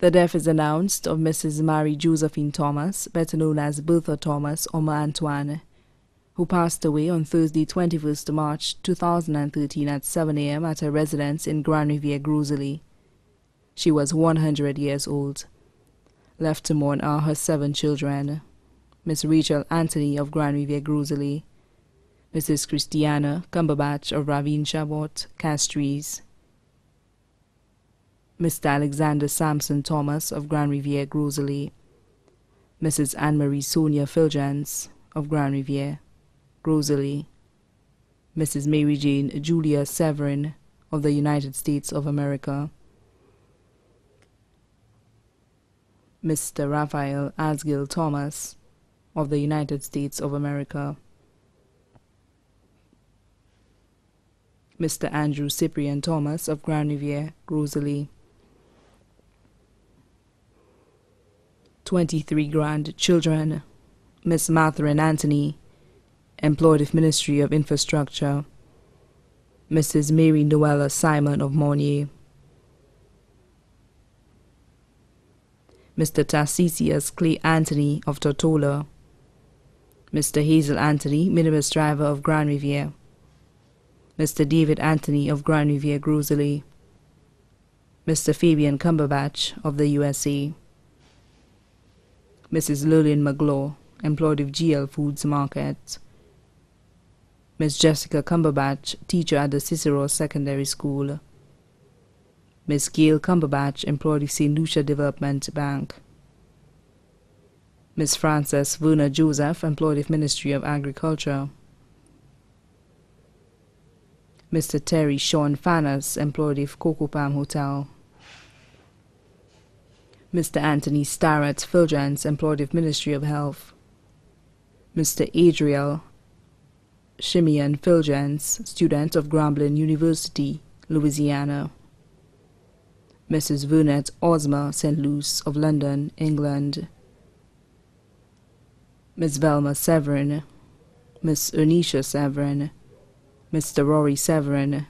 The death is announced of Mrs. Mary Josephine Thomas, better known as Bertha Thomas or Ma Antoine, who passed away on Thursday, 21st March 2013 at 7 a.m. at her residence in Grand Riviere, Grosley. She was 100 years old. Left to mourn are her 7 children: Miss Rachel Anthony of Grand Riviere, Grosley, Mrs. Christiana Cumberbatch of Ravine Chabot, Castries, Mr. Alexander Sampson Thomas of Grand Riviere, Grosley, Mrs. Anne-Marie Sonia Filgens of Grand Riviere, Grosley, Mrs. Mary Jane Julia Severin of the United States of America, Mr. Raphael Asgill Thomas of the United States of America, Mr. Andrew Cyprian Thomas of Grand Riviere, Grosley. 23 grandchildren: Miss Mathurin Anthony, employed with Ministry of Infrastructure, Mrs. Mary Noella Simon of Mornier, Mr. Tarcisius Clay Anthony of Tortola, Mr. Hazel Anthony, minibus driver of Grand Riviere, Mr. David Anthony of Grand Riviere, Grosley, Mr. Fabian Cumberbatch of the USA, Mrs. Lillian McGlaw, employed with GL Foods Market, Miss Jessica Cumberbatch, teacher at the Cicero Secondary School, Miss Gail Cumberbatch, employed with St. Lucia Development Bank, Miss Frances Verna Joseph, employed with Ministry of Agriculture, Mr. Terry Sean Fannas, employed with Cocoa Palm Hotel, Mr. Anthony Starrett Filgens, employed with Ministry of Health, Mr. Adriel Shimeon Filgens, student of Grambling University, Louisiana, Mrs. Vernette Ozma St. Luce of London, England, Miss Velma Severin, Miss Ernisha Severin, Mr. Rory Severin,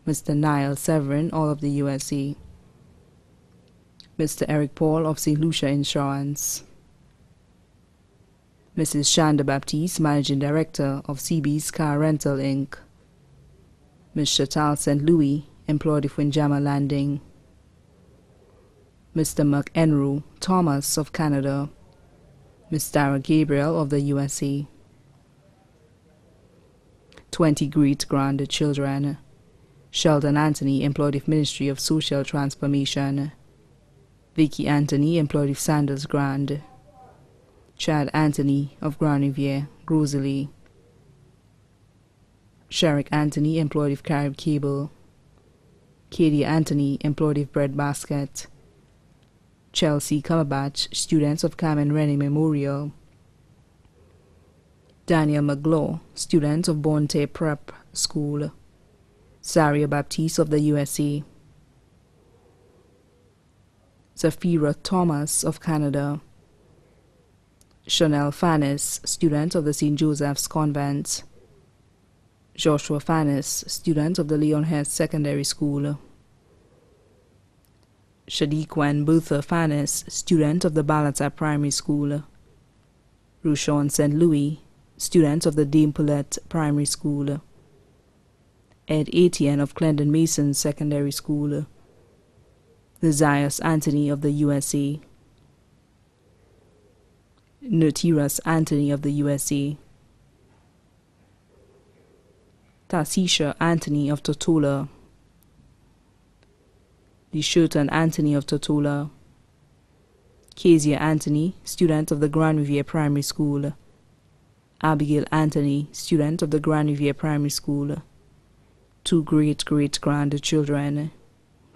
Mr. Niall Severin, all of the USA, Mr. Eric Paul of St. Lucia Insurance, Mrs. Shanda Baptiste, Managing Director of CB's Car Rental, Inc., Miss Chantal St. Louis, employed with Windjammer Landing, Mr. McEnroe Thomas of Canada, Miss Dara Gabriel of the USA. 20 great-grandchildren: Sheldon Anthony, employed with Ministry of Social Transformation, Vicky Anthony, employed with Sanders Grand, Chad Anthony of Grand Riviere, Grosley, Sherrick Anthony, employed with Carib Cable, Katie Anthony, employed with Bread Basket, Chelsea Cumberbatch, students of Carmen Rennie Memorial, Daniel McGlaw, student of Bonte Prep School, Zaria Baptiste of the USA, Zafira Thomas of Canada, Chanel Fannis, student of the St. Joseph's Convent, Joshua Fannis, student of the Leon Hess Secondary School, Shadiquen Bertha Fannis, student of the Balata Primary School, Rushawn St. Louis, student of the Dame Paulette Primary School, Ed Etienne of Clendon Mason Secondary School, Nazias Anthony of the USA, Nutiras Anthony of the USA, Tasisha Anthony of Tortola, Desherton Anthony of Tortola, Kezia Anthony, student of the Grand Riviere Primary School, Abigail Anthony, student of the Grand Riviere Primary School. 2 great-great-grandchildren: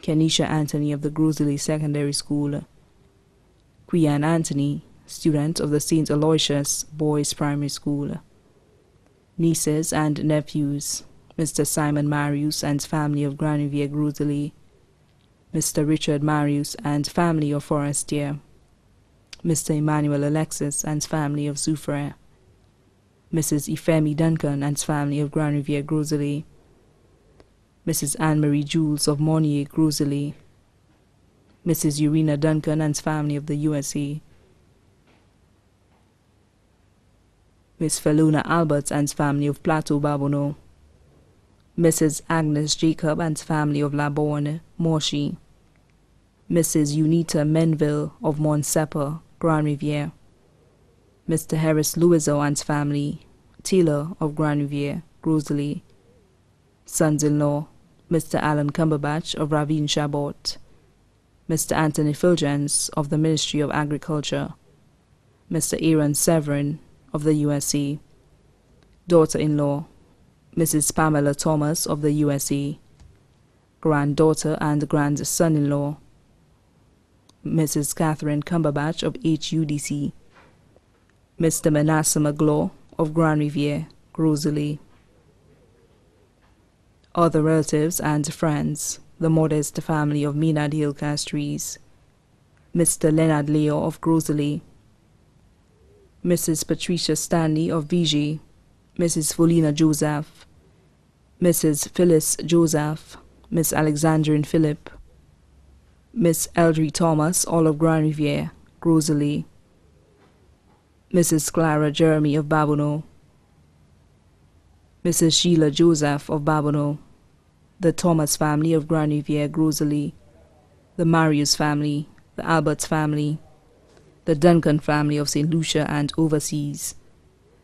Kenisha Anthony of the Grosley Secondary School, Quian Anthony, student of the St. Aloysius Boys Primary School. Nieces and nephews: Mr. Simon Marius and family of Grand Riviere, Grosley, Mr. Richard Marius and family of Forestier, Mr. Emmanuel Alexis and family of Soufriere, Mrs. Ifemi Duncan and family of Grand Riviere, Grosley, Mrs. Anne-Marie Jules of Mornier, Grosley, Mrs. Urena Duncan and family of the USA. Miss Feluna Alberts and family of Plateau Babonneau. Mrs. Agnes Jacob and family of Laborne, Morshy. Mrs. Unita Menville of Mont Sepper, Grand Riviere. Mr. Harris Louiseau and family, Taylor of Grand Riviere, Rosalie. Sons-in-law, Mr. Alan Cumberbatch of Ravine Chabot. Mr. Anthony Fulgence of the Ministry of Agriculture. Mr. Aaron Severin of the USA. Daughter-in-law, Mrs. Pamela Thomas of the USA. Granddaughter and grandson-in-law, Mrs. Catherine Cumberbatch of HUDC. Mr. Manasseh Maglaw of Grand Riviere, Rosalie. Other relatives and friends, the modest family of Maynard Hill Castries. Mr. Leonard Leo of Rosalie. Mrs. Patricia Stanley of Vigie. Mrs. Folina Joseph. Mrs. Phyllis Joseph. Miss Alexandrine Philip. Miss Eldry Thomas, all of Grand Riviere, Rosalie. Mrs. Clara Jeremy of Babonneau. Mrs. Sheila Joseph of Babonneau. The Thomas family of Grand Riviere, Rosalie. The Marius family, the Alberts family, the Duncan family of St. Lucia and overseas.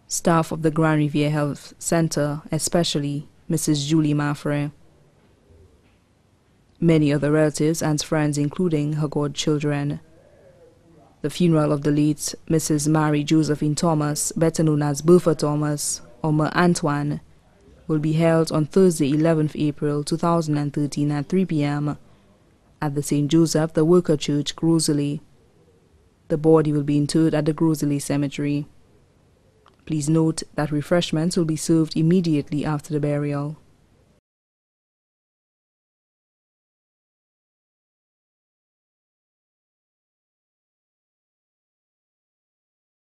Staff of the Grand Riviere Health Center, especially Mrs. Julie Maffray. Many other relatives and friends, including her godchildren. The funeral of the late Mrs. Mary Josephine Thomas, better known as Bertha Thomas, or Ma Antoine, will be held on Thursday, 11th April 2013 at 3 p.m. at the St. Joseph the Worker Church, Rosalie. The body will be interred at the Rosalie Cemetery. Please note that refreshments will be served immediately after the burial.